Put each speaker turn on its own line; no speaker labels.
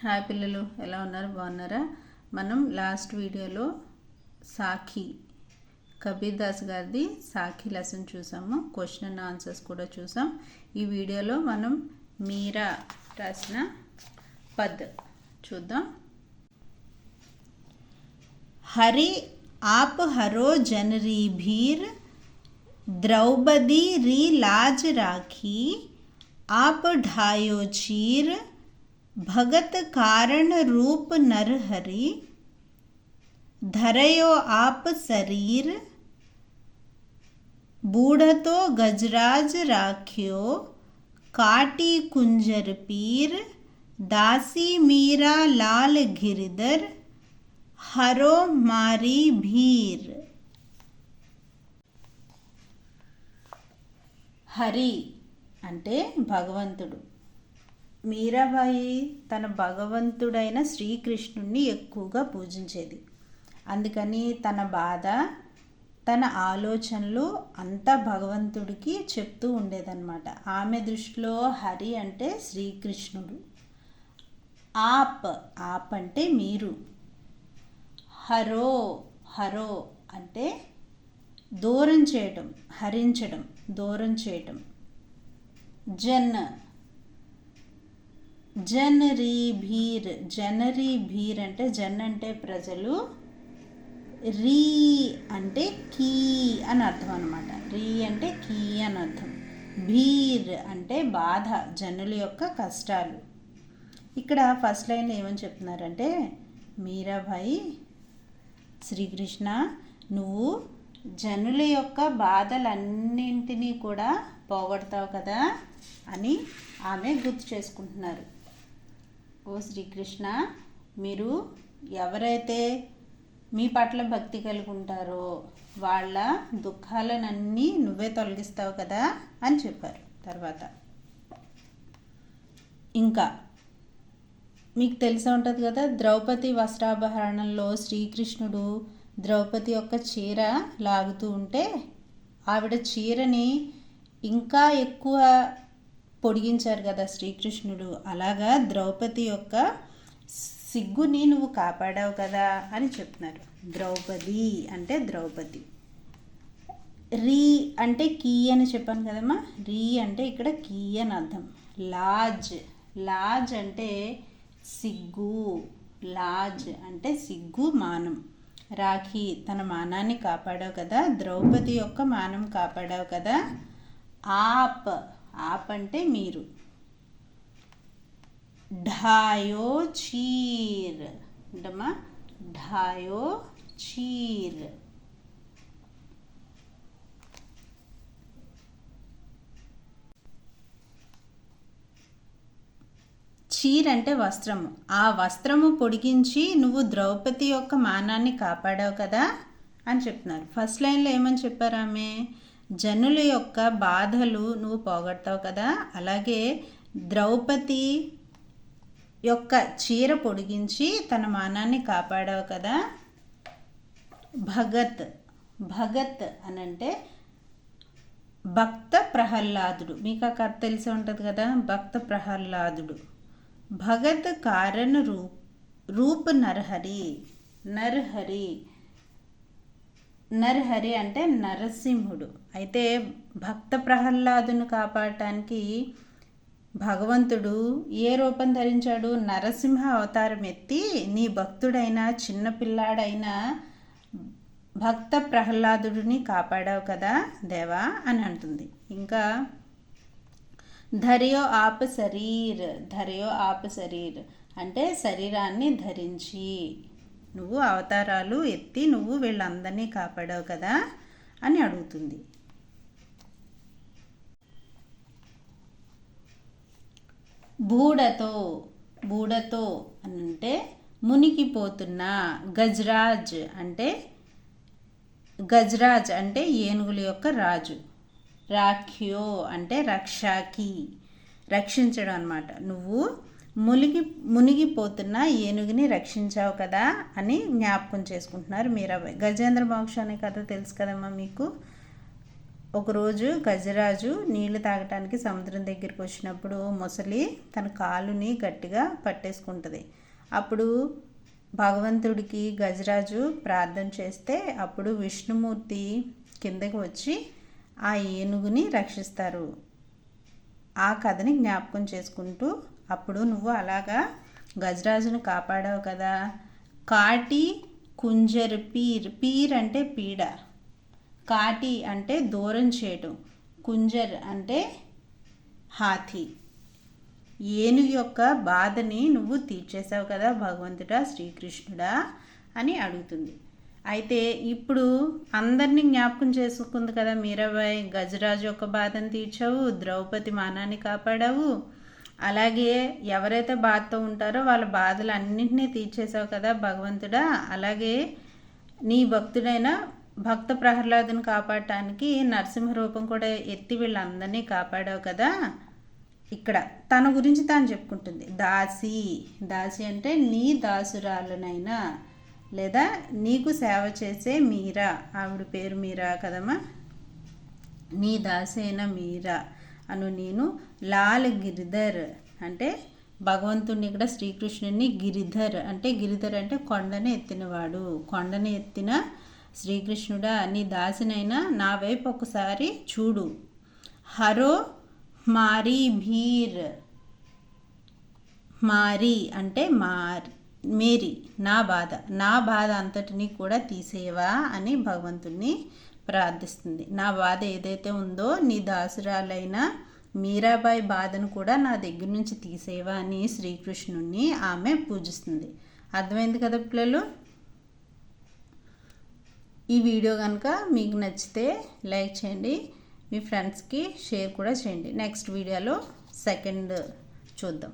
Hi పిల్లలు, ఎలా ఉన్నారు? బాగున్నారా? మనం లాస్ట్ వీడియోలో సాఖి కబీర్ దాస్ గారిది సాఖి లెసన్ చూసాము. క్వశ్చన్ అండ్ ఆన్సర్స్ కూడా చూసాం. ఈ వీడియోలో మనం మీరా రాసిన పద్ చూద్దాం. హరి आप हरो जनरी भीर द्रौपदी री लाज राखी आप ढायो चीर भगत कारण रूप नरहरि धरयो आप शरीर बूढ़तो गजराज राख्यो काटी कुंजर पीर दासी मीरा लाल गिरधर हरो मारी भीर. హరి అంటే భగవంతుడు. మీరాబాయి తన భగవంతుడైన శ్రీకృష్ణుణ్ణి ఎక్కువగా పూజించేది. అందుకని తన బాధ, తన ఆలోచనలు అంతా భగవంతుడికి చెప్తూ ఉండేదన్నమాట. ఆమె దృష్టిలో హరి అంటే శ్రీకృష్ణుడు. ఆప్ అంటే మీరు. హరో అంటే దూరం చేయటం, హరించడం, దూరం చేయటం. జనరీ భీర్ అంటే జన్ అంటే ప్రజలు, రీ అంటే కీ అని అర్థం అనమాట. రీ అంటే కీ అని అర్థం. భీర్ అంటే బాధ, జనుల యొక్క కష్టాలు. ఇక్కడ ఫస్ట్ లైన్ ఏమని చెప్తున్నారంటే, మీరాబాయి, శ్రీకృష్ణ నువ్వు జనుల యొక్క బాధలన్నింటినీ కూడా పోగొడతావు కదా అని ఆమె గుర్తు చేసుకుంటున్నారు. ఓ శ్రీకృష్ణ, మీరు ఎవరైతే మీ పట్ల భక్తి కలిగి ఉంటారో వాళ్ళ దుఃఖాలనన్నీ నువ్వే తొలగిస్తావు కదా అని చెప్పారు. తర్వాత ఇంకా మీకు తెలిసే ఉంటుంది కదా, ద్రౌపది వస్త్రాభరణంలో శ్రీకృష్ణుడు ద్రౌపది యొక్క చీర లాగుతూ ఉంటే ఆవిడ చీరని ఇంకా ఎక్కువ పొడిగించారు కదా శ్రీకృష్ణుడు. అలాగా ద్రౌపది యొక్క సిగ్గుని నువ్వు కాపాడావు కదా అని చెప్తున్నారు. ద్రౌపది అంటే ద్రౌపది. రీ అంటే కీ అని చెప్పాను కదమ్మా. రీ అంటే ఇక్కడ కీ అని అర్థం. లాజ్ అంటే సిగ్గు. లాజ్ అంటే సిగ్గు, మానం. రాఖీ తన మానాన్ని కాపాడావు కదా, ద్రౌపది యొక్క మానం కాపాడావు కదా. ఆప్ అంటే మీరు. ఢాయో చీర్ అంటమ్మా. ఢాయో చీర్ చీర్ అంటే వస్త్రము. ఆ వస్త్రము పొడిగించి నువ్వు ద్రౌపది యొక్క మానాన్ని కాపాడావు కదా అని చెప్తున్నారు. ఫస్ట్ లైన్లో ఏమని చెప్పారు ఆమె? జనుల యొక్క బాధలు నువ్వు పోగొడతావు కదా, అలాగే ద్రౌపది యొక్క చీర పొడిగించి తన మానాన్ని కాపాడావు కదా. భగత్ అనంటే భక్త ప్రహ్లాదుడు. మీకు ఆ కథ తెలిసి ఉంటుంది కదా, భక్త ప్రహ్లాదుడు. భగత్ కారణ రూప్ నరహరి అంటే నరసింహుడు. అయితే భక్త ప్రహ్లాదును కాపాడటానికి భగవంతుడు ఏ రూపం ధరించాడు? నరసింహ అవతారం ఎత్తి నీ భక్తుడైన చిన్నపిల్లాడైన భక్త ప్రహ్లాదుడిని కాపాడావు కదా దేవా అని అంటుంది. ఇంకా ధరయో ఆప్ శరీర్ అంటే శరీరాన్ని ధరించి నువ్వు అవతారాలు ఎత్తి నువ్వు వీళ్ళందరినీ కాపాడావు కదా అని అడుగుతుంది. బూఢతో అంటే మునిగిపోతున్న. గజరాజ్ అంటే ఏనుగుల యొక్క రాజు. రాఖ్యో అంటే రక్షించడం అన్నమాట. నువ్వు మునిగిపోతున్న ఏనుగుని రక్షించావు కదా అని జ్ఞాపకం చేసుకుంటున్నారు మీరాబాయి. గజేంద్ర మోక్ష అనే కథ తెలుసు కదమ్మా మీకు. ఒకరోజు గజరాజు నీళ్లు తాగటానికి సముద్రం దగ్గరికి వచ్చినప్పుడు మొసలి తన కాలుని గట్టిగా పట్టేసుకుంటుంది. అప్పుడు భగవంతుడికి గజరాజు ప్రార్థన చేస్తే అప్పుడు విష్ణుమూర్తి కిందకి వచ్చి ఆ ఏనుగుని రక్షిస్తారు. ఆ కథని జ్ఞాపకం చేసుకుంటూ అప్పుడు నువ్వు అలాగా గజరాజును కాపాడావు కదా. కాటి కుంజర్ పీర్, పీర్ అంటే పీడ, కాటి అంటే దూరం చేయటం, కుంజర్ అంటే హాథీ, ఏనుగు యొక్క బాధని నువ్వు తీర్చేసావు కదా భగవంతుడా శ్రీకృష్ణుడా అని అడుగుతుంది. అయితే ఇప్పుడు అందరినీ జ్ఞాపకం చేసుకుంది కదా మీరాబాయి. గజరాజు యొక్క బాధను తీర్చావు, ద్రౌపది మానాన్ని కాపాడావు, అలాగే ఎవరైతే బాధతో ఉంటారో వాళ్ళ బాధలు అన్నింటినీ తీర్చేసావు కదా భగవంతుడా. అలాగే నీ భక్తుడైన భక్త ప్రహ్లాదుని కాపాడటానికి నరసింహ రూపం కూడా ఎత్తి వీళ్ళందరినీ కాపాడావు కదా. ఇక్కడ తన గురించి తాను చెప్పుకుంటుంది. దాసి, దాసి అంటే నీ దాసురాలనైనా లేదా నీకు సేవ చేసే మీరా, ఆవిడ పేరు మీరా కదమ్మా, నీ దాసి అయిన మీరా అను నేను లాల్ గిరిధర్ అంటే భగవంతుడిని ఇక్కడ శ్రీకృష్ణుడిని గిరిధర్ అంటే, గిరిధర్ అంటే కొండని ఎత్తినవాడు, కొండని ఎత్తిన శ్రీకృష్ణుడా నీ దాసినైనా నా వైపు ఒకసారి చూడు. హరో మారీ భీర్, మారీ అంటే మేరీ నా బాధ అంతటినీ కూడా తీసేవా అని భగవంతుణ్ణి ప్రార్థిస్తుంది. నా బాధ ఏదైతే ఉందో నీ దాసురాలైన మీరాబాయి బాధను కూడా నా దగ్గర నుంచి తీసేవా అని శ్రీకృష్ణుణ్ణి ఆమె పూజిస్తుంది. అర్థమైంది కదా పిల్లలు. ఈ వీడియో కనుక మీకు నచ్చితే లైక్ చేయండి, మీ ఫ్రెండ్స్కి షేర్ కూడా చేయండి. నెక్స్ట్ వీడియోలో సెకండ్ చూద్దాం.